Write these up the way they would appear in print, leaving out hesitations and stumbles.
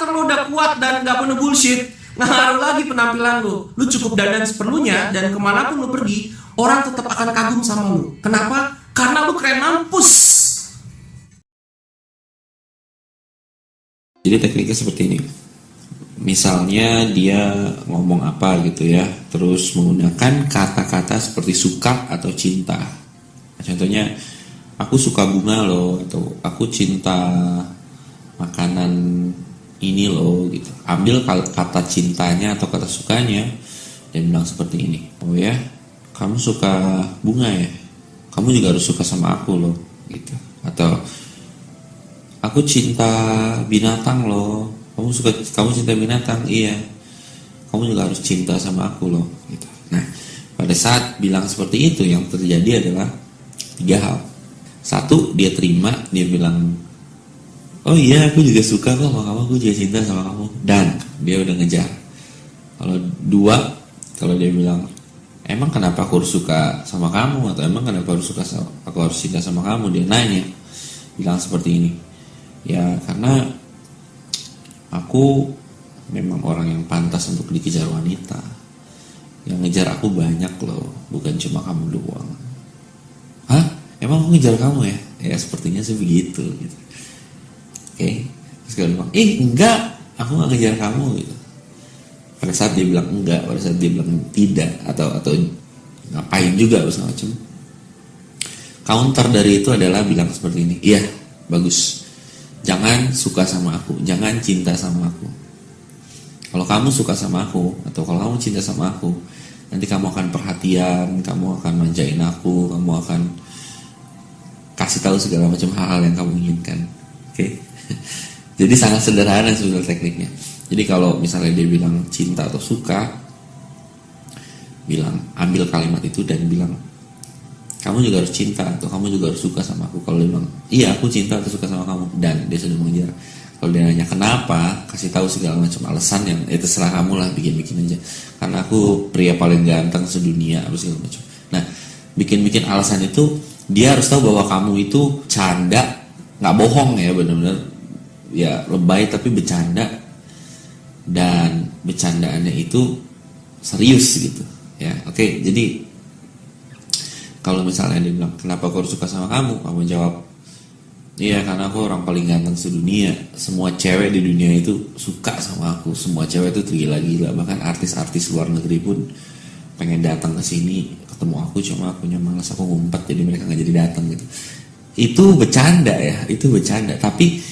karakter lo udah kuat dan gak penuh bullshit, nggak ngaruh lagi penampilan lo. Lu cukup dandan seperlunya dan kemanapun lu pergi, orang tetap akan kagum sama lu. Kenapa? Karena lu keren mampus. Jadi tekniknya seperti ini. Misalnya dia ngomong apa gitu ya, terus menggunakan kata-kata seperti suka atau cinta. Contohnya, aku suka bunga loh, atau aku cinta makanan ini loh gitu. Ambil kata cintanya atau kata sukanya dan bilang seperti ini. Oh ya, kamu suka bunga ya? Kamu juga harus suka sama aku loh gitu. Atau aku cinta binatang loh. Kamu cinta binatang, iya. Kamu juga harus cinta sama aku loh gitu. Nah, pada saat bilang seperti itu, yang terjadi adalah 3 hal. 1, dia terima, dia bilang, oh iya aku juga suka kok sama kamu, aku juga cinta sama kamu, dan dia udah ngejar. Kalau 2, kalau dia bilang, emang kenapa aku harus suka sama kamu, atau emang kenapa aku harus cinta sama kamu, dia nanya, bilang seperti ini, ya karena aku memang orang yang pantas untuk dikejar wanita. Yang ngejar aku banyak loh, bukan cuma kamu doang. Hah? Emang aku ngejar kamu ya? Ya sepertinya sih begitu gitu. Oke. Terus dia bilang, enggak, aku gak ngejar kamu gitu. Pada saat dia bilang enggak, pada saat dia bilang tidak, atau ngapain juga segala macam, counter dari itu adalah bilang seperti ini, iya, bagus. Jangan suka sama aku, jangan cinta sama aku. Kalau kamu suka sama aku, atau kalau kamu cinta sama aku, nanti kamu akan perhatian, kamu akan manjain aku, kamu akan kasih tahu segala macam hal-hal yang kamu inginkan. Oke? Jadi sangat sederhana sebenarnya tekniknya. Jadi kalau misalnya dia bilang cinta atau suka, ambil kalimat itu dan bilang, kamu juga harus cinta atau kamu juga harus suka sama aku. Kalau dia bilang, iya aku cinta atau suka sama kamu, dan dia sudah mengejar. Kalau dia nanya kenapa, kasih tahu segala macam alasan yang terserah kamu lah, bikin aja. Karena aku pria paling ganteng sedunia, apa segala macam. Nah, bikin alasan itu, dia harus tahu bahwa kamu itu canda, nggak bohong ya, benar-benar ya lebay tapi bercanda, dan bercandaannya itu serius gitu. Ya, oke. Jadi kalau misalnya dia bilang, kenapa aku harus suka sama kamu? Kamu jawab, iya karena aku orang paling ganteng sedunia. Semua cewek di dunia itu suka sama aku. Semua cewek itu tergila-gila. Bahkan artis-artis luar negeri pun pengen datang ke sini ketemu aku, cuma akunya malas, aku ngumpet, jadi mereka nggak jadi datang gitu. Itu bercanda ya, itu bercanda. Tapi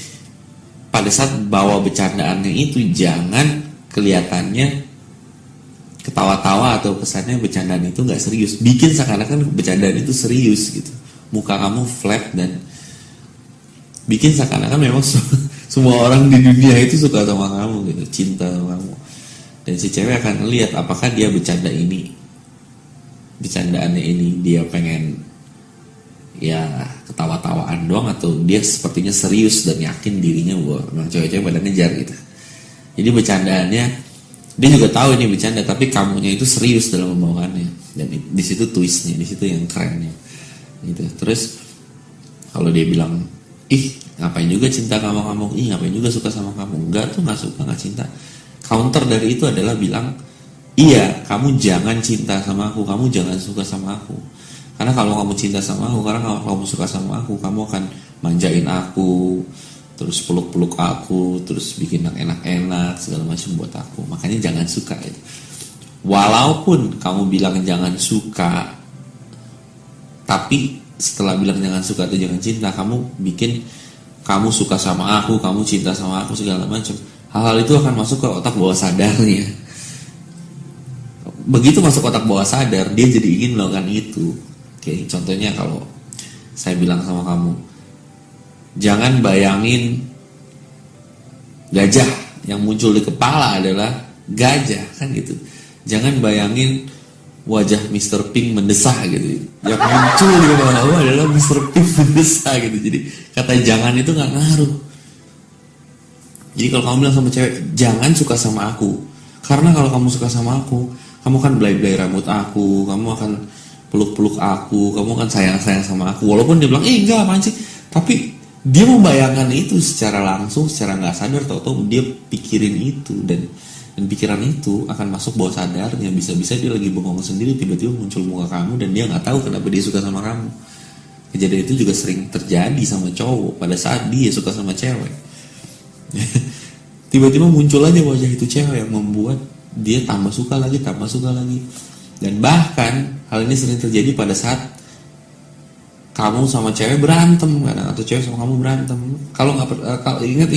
pada saat bawa bercandaannya itu, jangan kelihatannya ketawa-tawa atau kesannya bercandaan itu nggak serius. Bikin seakan-akan bercandaan itu serius gitu. Muka kamu flat dan bikin seakan-akan memang semua orang di dunia itu suka sama kamu gitu, cinta sama kamu. Dan si cewek akan lihat apakah dia bercandaannya ini dia pengen ya ketawa-tawaan doang, atau dia sepertinya serius dan yakin dirinya bahwa memang cewek-cewek pada ngejar gitu. Jadi bercandaannya, dia juga tahu ini bercanda, tapi kamunya itu serius dalam membawakannya. Dan di situ twistnya, di situ yang kerennya gitu. Terus kalau dia bilang, ngapain juga cinta sama kamu, ngapain juga suka sama kamu, enggak tuh, nggak suka, nggak cinta. Counter dari itu adalah bilang, iya kamu jangan cinta sama aku, kamu jangan suka sama aku. Karena kalau kamu cinta sama aku, karena kalau kamu suka sama aku, kamu akan manjain aku, terus peluk-peluk aku, terus bikin enak-enak segala macam buat aku. Makanya jangan suka itu. Walaupun kamu bilang jangan suka, tapi setelah bilang jangan suka atau jangan cinta, kamu bikin kamu suka sama aku, kamu cinta sama aku segala macam. Hal-hal itu akan masuk ke otak bawah sadarnya. Begitu masuk otak bawah sadar, dia jadi ingin melakukan itu. Oke, contohnya kalau saya bilang sama kamu, jangan bayangin gajah, yang muncul di kepala adalah gajah, kan gitu. Jangan bayangin wajah Mr. Pink mendesah gitu. Yang muncul di kepala adalah Mr. Pink mendesah gitu. Jadi kata jangan itu gak ngaruh. Jadi kalau kamu bilang sama cewek, jangan suka sama aku, karena kalau kamu suka sama aku, kamu akan belai-belai rambut aku, kamu akan peluk-peluk aku, kamu akan sayang-sayang sama aku. Walaupun dia bilang, enggak apaan sih, tapi dia membayangkan itu secara langsung, secara nggak sadar, tahu-tahu dia pikirin itu, dan pikiran itu akan masuk bawah sadarnya. Bisa-bisa dia lagi bengong sendiri, tiba-tiba muncul muka kamu dan dia nggak tahu kenapa dia suka sama kamu. Kejadian itu juga sering terjadi sama cowok pada saat dia suka sama cewek. Tiba-tiba muncul aja wajah itu cewek yang membuat dia tambah suka lagi. Dan bahkan hal ini sering terjadi pada saat kamu sama cewek berantem kan, atau cewek sama kamu berantem. Kalau ingat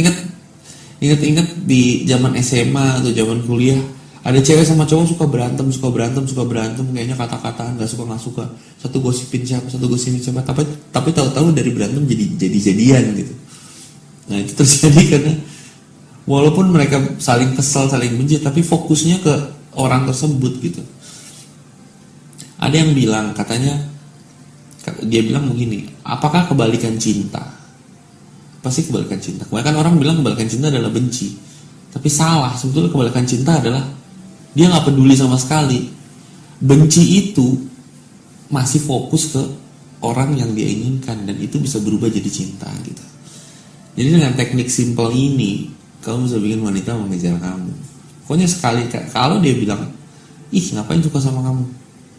di zaman SMA atau zaman kuliah, ada cewek sama cowok suka berantem, kayaknya kata-kataan, nggak suka, satu gosipin siapa, tapi tahu-tahu dari berantem jadi jadian gitu. Nah itu terjadi karena walaupun mereka saling kesal, saling benci, tapi fokusnya ke orang tersebut gitu. Ada yang bilang, dia bilang begini, apakah kebalikan cinta? Pasti kebalikan cinta. Kebanyakan orang bilang kebalikan cinta adalah benci, tapi salah. Sebetulnya kebalikan cinta adalah dia nggak peduli sama sekali. Benci itu masih fokus ke orang yang dia inginkan, dan itu bisa berubah jadi cinta gitu. Jadi dengan teknik simple ini, kamu bisa bikin wanita mengejar kamu. Pokoknya sekali, kalau dia bilang, ih ngapain suka sama kamu,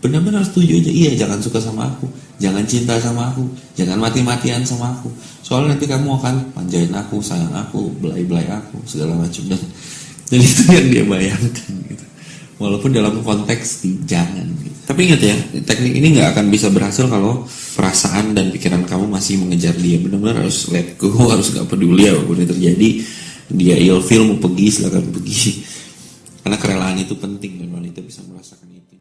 benar-benar setuju aja, iya jangan suka sama aku, jangan cinta sama aku, jangan mati-matian sama aku, soalnya nanti kamu akan manjain aku, sayang aku, belai-belai aku, segala macam. Dan itu yang dia bayangkan gitu. Walaupun dalam konteks jangan gitu. Tapi ingat ya, teknik ini gak akan bisa berhasil kalau perasaan dan pikiran kamu masih mengejar dia. Benar-benar harus let go, harus gak peduli apapun yang terjadi. Dia ilfeel mau pergi, silakan pergi. Karena kerelaan itu penting dan wanita bisa merasakan itu.